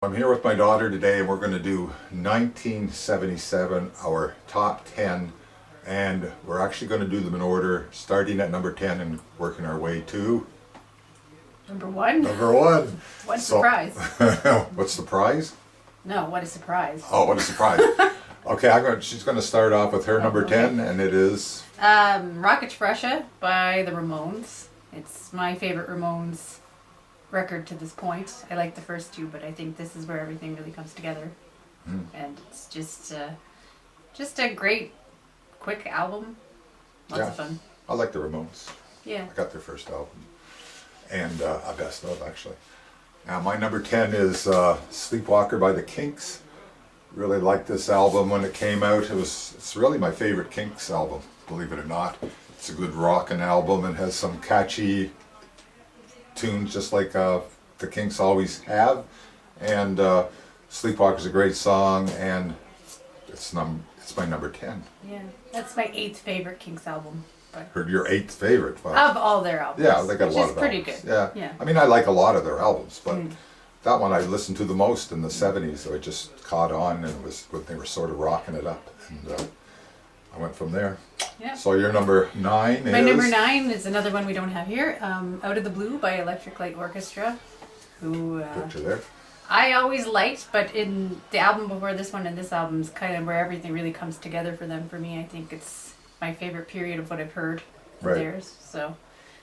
I'm here with my daughter today and we're going to do 1977, our top 10, and we're actually going to do them in order, starting at number 10 and working our way to Number one? number 1. What a So- surprise. What's the prize? No, what a surprise. Oh, what a surprise. Okay, she's going to start off with her number 10, and it is... Rocket to Russia by the Ramones. It's my favorite Ramones record to this point. I like the first two, but I think this is where everything really comes together. And it's just a great, quick album. Lots of fun. I like the Ramones. Yeah. I got their first album. And a best of, actually. Now, my number 10 is Sleepwalker by the Kinks. Really liked this album when it came out. It's really my favorite Kinks album, believe it or not. It's a good rockin' album and has some catchy tunes just like the Kinks always have. And Sleepwalker's a great song, and it's my number 10. Yeah. That's my 8th favorite Kinks album. But Heard your 8th favorite. Wow. of all their albums. Yeah, they got a lot which of is pretty albums. good. Yeah. Yeah. I mean, I like a lot of their albums, but that one I listened to the most in the 70s, so it just caught on, and it was when they were sort of rocking it up, and I went from there. Yeah. So your number 9 is... My number 9 is another one we don't have here. Out of the Blue by Electric Light Orchestra, who Picture there. I always liked, but in the album before this one and this album is kind of where everything really comes together for them. For me, I think it's my favorite period of what I've heard of Right. theirs. So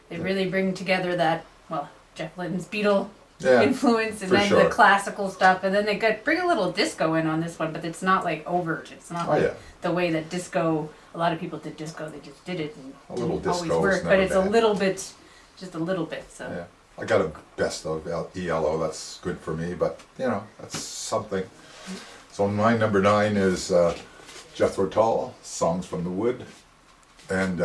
they really bring together that, well, Jeff Lynne's Beatle Yeah, influence, and for then sure. the classical stuff, and then they bring a little disco in on this one, but it's not like overt. It's not Oh, like yeah. the way that disco. A lot of people did disco; they just did it and A little didn't always disco is work. But never it's bad. a little bit, just a little bit. So Yeah. I got a best of ELO, that's good for me, but, that's something. So my number 9 is Jethro Tull, Songs from the Wood. And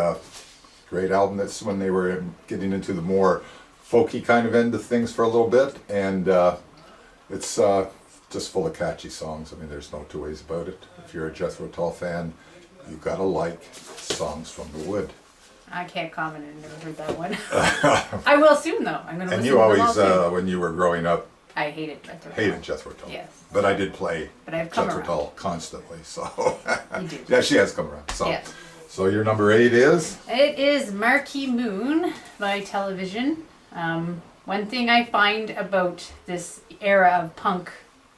great album. That's when they were getting into the more folky kind of end of things for a little bit. And it's just full of catchy songs. I mean, there's no two ways about it. If you're a Jethro Tull fan, you gotta like Songs from the Wood. I can't comment. I've never heard that one. I will soon, though. I'm gonna And listen you to them all always, soon. when you were growing up, I hated Jethro Tull. hated Jethro Tull. Yes. But I did play But I've come Jethro around. Tull constantly, so. You do. Yeah, she has come around. So, Yes. so your number 8 is? It is Marquee Moon by Television. One thing I find about this era of punk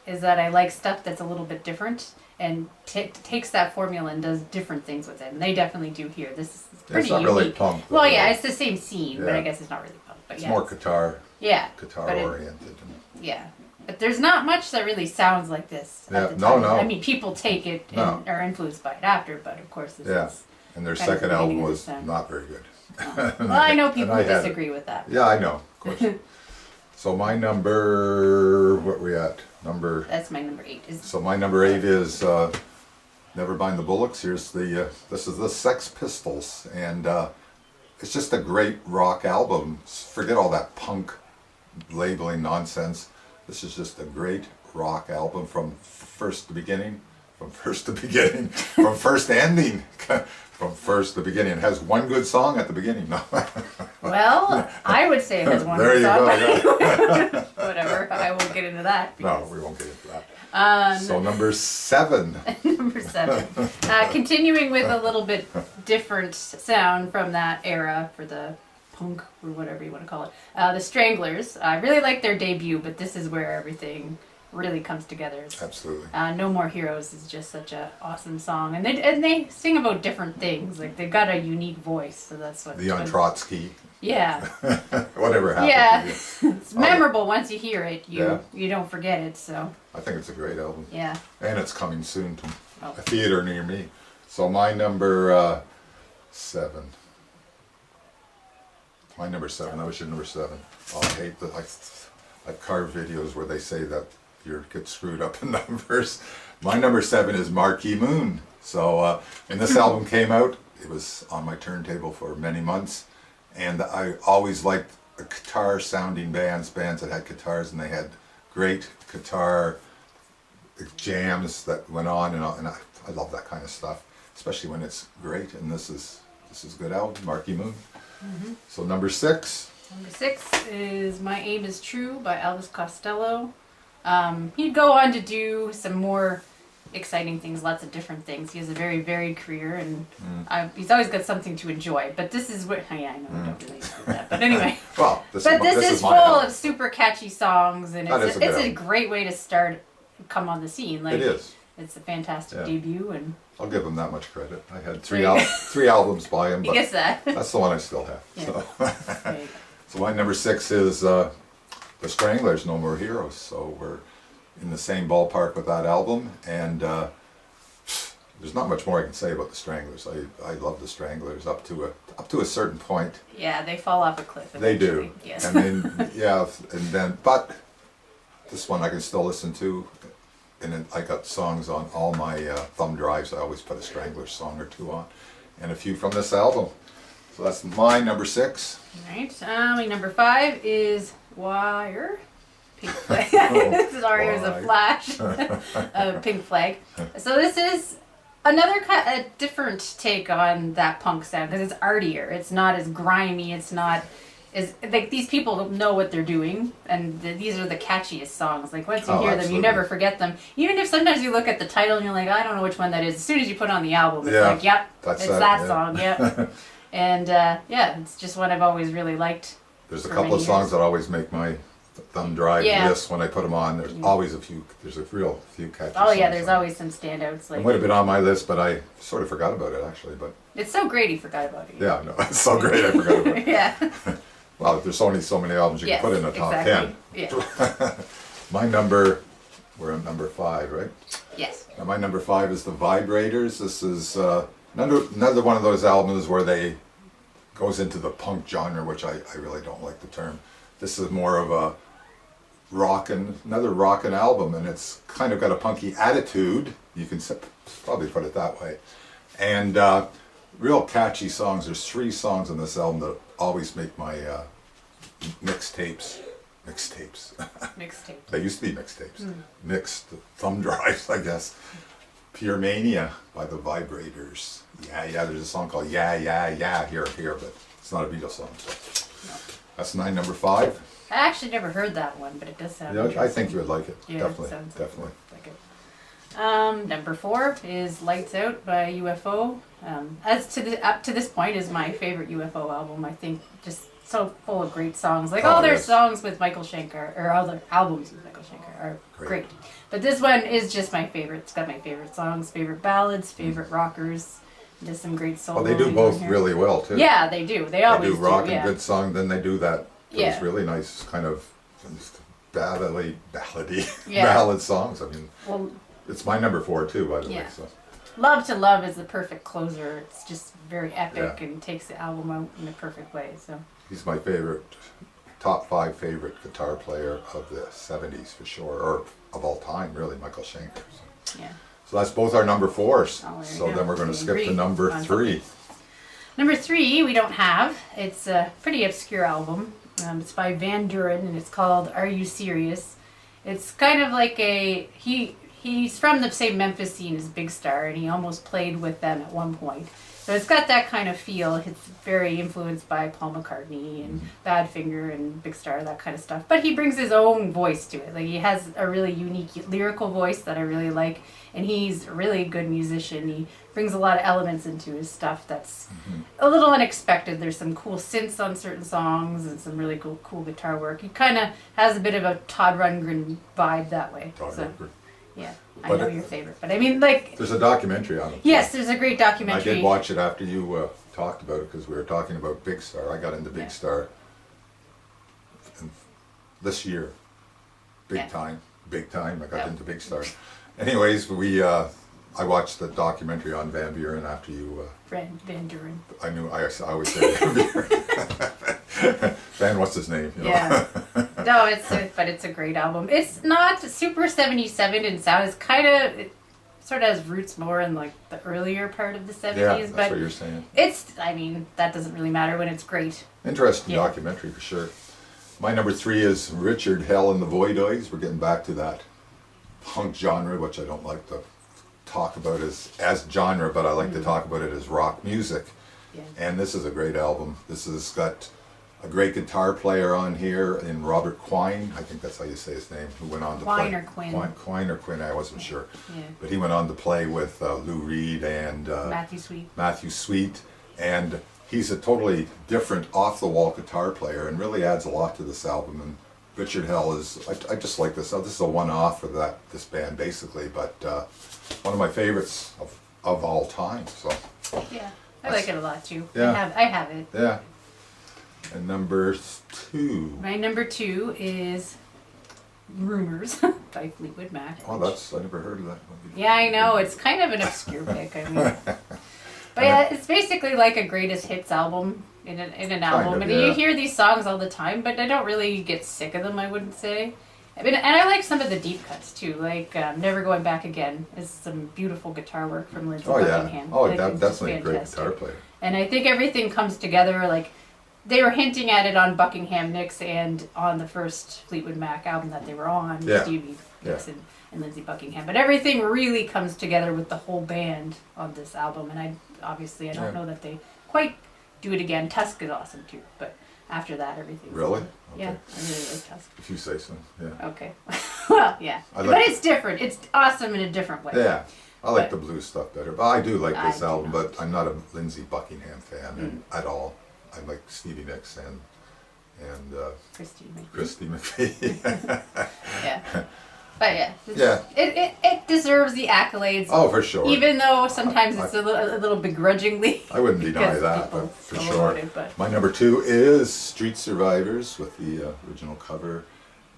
is that I like stuff that's a little bit different and takes that formula and does different things with it. And they definitely do here. This is pretty It's not unique. really punk, Well, though, yeah, right? it's the same scene, but Yeah. I guess it's not really punk. But It's yeah, more guitar but it- oriented. yeah. But there's not much that really sounds like this. Yeah, At the no, time. no. I mean, people take it and No. are influenced by it after, but of course this Yeah. is. And their kind of second the album beginning of was the sound. not very good. Well, I know people I who had it. disagree with that. Yeah, I know, of course. So my number, what we at? That's my number 8. So my number 8 is Never Mind the Bullocks. Here's this is the Sex Pistols, and it's just a great rock album. Forget all that punk labeling nonsense. This is just a great rock album from first to beginning, from first to ending, from first to beginning. It has one good song at the beginning. No, Well, I would say it has one there you song. go. Yeah. Whatever. I won't get into that. No, because- we won't get into that. So number 7. Number 7. Continuing with a little bit different sound from that era for the punk or whatever you want to call it. The Stranglers. I really like their debut, but this is where everything really comes together. Absolutely. No More Heroes is just such a awesome song, and they sing about different things. Like they've got a unique voice, so that's what. Leon Trotsky, Yeah, whatever happened yeah. to you. It's memorable once you hear it. Yeah. You don't forget it. So I think it's a great album. yeah. And it's coming soon to Oh. a theater near me. So my number 7. My number 7. That was your number 7. Oh, I hate that. I've carved videos where they say that you get screwed up in numbers. My number 7 is Marquee Moon. So when this album came out, it was on my turntable for many months. And I always liked the guitar sounding bands that had guitars, and they had great guitar jams that went on, and I love that kind of stuff, especially when it's great. And this is a good album, Marquee Moon. So number 6. Number 6 is My Aim Is True by Elvis Costello. He'd go on to do some more exciting things, lots of different things. He has a very varied career, and he's always got something to enjoy. But this is what, yeah, I know we don't really know that, but anyway. Well, This is full my album. of super catchy songs, and That it's is a good a album. great way to come on the scene. Like It is. it's a fantastic Yeah. debut, and I'll give him that much credit. I had Right. three albums by him, he but gets that. that's the one I still have. Yeah. So. Right. So my number 6 is the Stranglers, No More Heroes. So we're in the same ballpark with that album, and there's not much more I can say about the Stranglers. I love the Stranglers up to a certain point. Yeah, they fall off a cliff. They do. eventually. Yes. And then yeah, and then but this one I can still listen to, and then I got songs on all my thumb drives. I always put a Stranglers song or two on, and a few from this album. So that's my number 6. Right. My number 5 is Wire. Pink Flag. This is Aria as a Flash. Pink Flag. So this is another a different take on that punk sound because it's artier. It's not as grimy. It's not as like these people know what they're doing, and these are the catchiest songs. Like once you hear them, absolutely. you never forget them. Even if sometimes you look at the title and you're like, I don't know which one that is. As soon as you put on the album, it's Yeah, like, yep, that's it's that, that yeah. song. Yep. And yeah, it's just one I've always really liked. There's a for couple of many songs years. that always make my thumb drive Yeah. list when I put them on. There's always a few catchy Oh yeah, songs there's on it. always some standouts. It Like would have been on my list, but I sort of forgot about it actually. But it's so great he forgot about it. yeah, no, it's so great I forgot about it. Yeah. Well, there's only so many albums you Yes, can put in the top exactly. 10. Yeah. We're at number 5, right? Yes. Now my number 5 is the Vibrators. This is another one of those albums where they goes into the punk genre, which I really don't like the term. This is more of a another rockin' album, and it's kind of got a punky attitude. You can probably put it that way. And real catchy songs. There's 3 songs on this album that always make my mixtapes. Mixtape. They used to be mixtapes. Mixed thumb drives, I guess. Pure Mania by the Vibrators. Yeah, there's a song called Yeah, Yeah, Yeah, here, but it's not a Beatles song. So. No. That's my number 5. I actually never heard that one, but it does sound. Yeah, I interesting. think you would like it. Yeah, Definitely, it sounds definitely. like it. Number 4 is Lights Out by UFO. Up to this point is my favorite UFO album. I think just so full of great songs. Like all their yes. songs with Michael Schenker, or all their albums with Michael Schenker are great. But this one is just my favorite. It's got my favorite songs, favorite ballads, favorite rockers. Just some great solo. Well, they do both really well too. Yeah, they do. They They always do rock yeah. and good song, then they do those Yeah. really nice kind of ballady Yeah. ballad songs. I mean, Well, it's my number 4 too, by the way. Yeah. So Love to Love is the perfect closer. It's just very epic Yeah. and takes the album out in a perfect way. So he's my top 5 favorite guitar player of the 70s for sure, or of all time, really, Michael Schenker. So, yeah. so that's both our number 4s. Oh, there you So go. then we're going to We skip to agree number on 3. Number 3 we don't have. It's a pretty obscure album. It's by Van Duren and it's called Are You Serious? It's kind of like he's from the same Memphis scene as Big Star, and he almost played with them at one point. So it's got that kind of feel. It's very influenced by Paul McCartney and Badfinger and Big Star, that kind of stuff. But he brings his own voice to it. Like he has a really unique lyrical voice that I really like, and he's a really good musician. He brings a lot of elements into his stuff that's a little unexpected. There's some cool synths on certain songs and some really cool guitar work. He kind of has a bit of a Todd Rundgren vibe that way. Todd So, Rundgren. yeah, But I know your favorite, but I mean, like, There's a documentary on him. yes, there's a great I documentary. did watch it after you talked about it because we were talking about Big Star. I got into Big Yeah. Star this year. Yeah. Big time. I got Yeah. into Big Star. Anyways, I watched the documentary on Van Buren after you. Van Duren. I always say Van Buren. Van, what's his name? You know? Yeah. No, but it's a great album. It's not super 77 in sound. It's kind of, it sort of has roots more in like the earlier part of the 70s. Yeah, that's but what you're saying. I mean, that doesn't really matter when it's great. Interesting Yeah. documentary for sure. My number 3 is Richard Hell and the Voidoids. We're getting back to that punk genre, which I don't like to talk about as genre, but I like to talk about it as rock music. Yeah. And this is a great album. This has got a great guitar player on here in Robert Quine. I think that's how you say his name. Who went on to Quine play or Quinn? Quine or Quinn? I wasn't sure. Yeah. But he went on to play with Lou Reed and Matthew Sweet. and he's a totally different off-the-wall guitar player and really adds a lot to this album. And Richard Hell is, I just like this. This is a one-off for this band basically, but one of my favorites of all time. So Yeah, I like it a lot too. Yeah. I have it. yeah. And number 2. My number 2 is Rumors by Fleetwood Mac. Oh, I never heard of that one. Yeah, I know. It's kind of an obscure pick. I mean, but yeah, it's basically like a greatest hits album in an album, and yeah. you hear these songs all the time, but I don't really get sick of them. I wouldn't say. I mean, and I like some of the deep cuts too, like "Never Going Back Again" is some beautiful guitar work from Lindsey Oh yeah. Buckingham. Oh, Like, it's just definitely a great fantastic. guitar player. And I think everything comes together. Like they were hinting at it on Buckingham Nicks and on the first Fleetwood Mac album that they were on, Yeah. Stevie Nicks Yeah. and Lindsey Buckingham. But everything really comes together with the whole band on this album. And I Yeah. don't know that they quite do it again. Tusk is awesome too, but after that, everything's Really? Yeah, Okay. I really like Tusk. If you say so. Yeah. Okay, well, yeah, I but like- it's different. It's awesome in a different way. Yeah. I like But- the blues stuff better, but I do like I this do album. not. But I'm not a Lindsey Buckingham fan at all. I like Stevie Nicks and Christine. Christy McVie. Yeah, but yeah, Yeah. It deserves the accolades. Oh, for sure. Even though sometimes it's a little begrudgingly. I wouldn't deny because that, people but for so sure. voted, but My number 2 is Street Survivors with the original cover,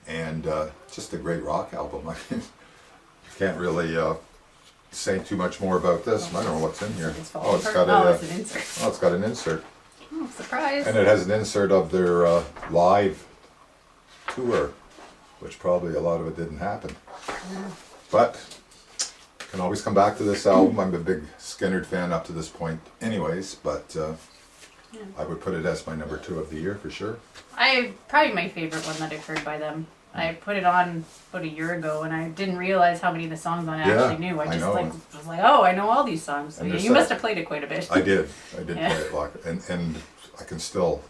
and just a great rock album. I mean, you can't really say too much more about this. I don't know what's in here. it's Oh, it's falling got apart. a. It's an insert. Oh, it's got an insert, Oh, surprise! and it has an insert of their live tour, which probably a lot of it didn't happen. But can always come back to this album. I'm a big Skynyrd fan up to this point, anyways. But I would put it as my number 2 of the year for sure. Probably my favorite one that I've heard by them. I put it on about a year ago, and I didn't realize how many of the songs I Yeah, actually knew. I I just know. was like, oh, I know all these songs. So And yeah, there's you must have played it quite a bit. I did Yeah. play it a lot, and I can still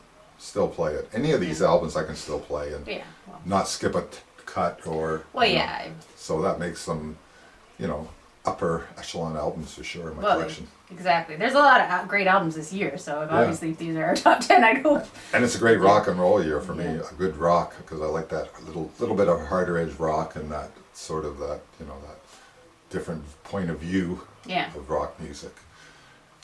play it. Any of these albums I can still play and Yeah. Well, not skip a cut or. well you know, yeah. So that makes them, upper echelon albums for sure in my Well, collection. exactly. There's a lot of great albums this year, so Yeah. obviously if these are our top 10, I hope. And it's a great rock and roll year for me. Yeah. A good rock, because I like that little bit of harder edge rock and that sort of that different point of view Yeah. of rock music.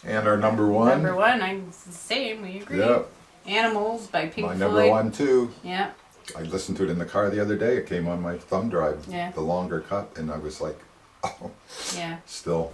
And our number 1. Number 1, it's the same. We agree. Yeah, Animals by Pink my Floyd. number 1 too. Yeah. I listened to it in the car the other day. It came on my thumb drive, Yeah. the longer cut, and I was like, oh, Yeah. still.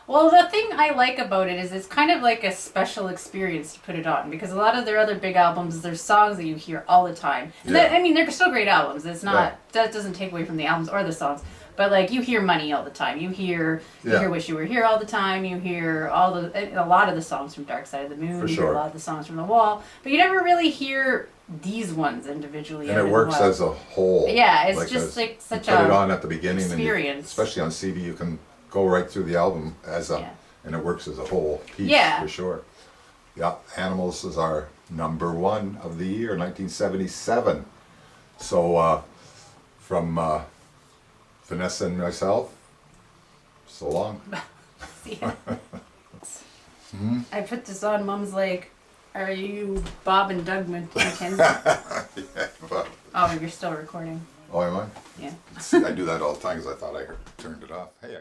Well, the thing I like about it is it's kind of like a special experience to put it on, because a lot of their other big albums, there's songs that you hear all the time. And Yeah. I mean, they're still great albums. It's not that doesn't take away from the albums or the songs. But like you hear Money all the time. You hear Wish You Were Here all the time. You hear a lot of the songs from Dark Side of the Moon. For You sure. hear a lot of the songs from The Wall. But you never really hear these ones individually. And every it works while. as a whole. Yeah, it's Like just you like such put it a on at the beginning, experience. and especially on CD, you can go right through the album and it works as a whole piece Yeah. for sure. Yeah, Animals is our number 1 of the year, 1977. So from Vanessa and myself, so long. Yeah. I put this on. Mom's like, "Are you Bob and Doug McKenzie?" But, Oh, you're still recording. oh, am I? Yeah. I do that all the time because I thought I turned it off. Hey.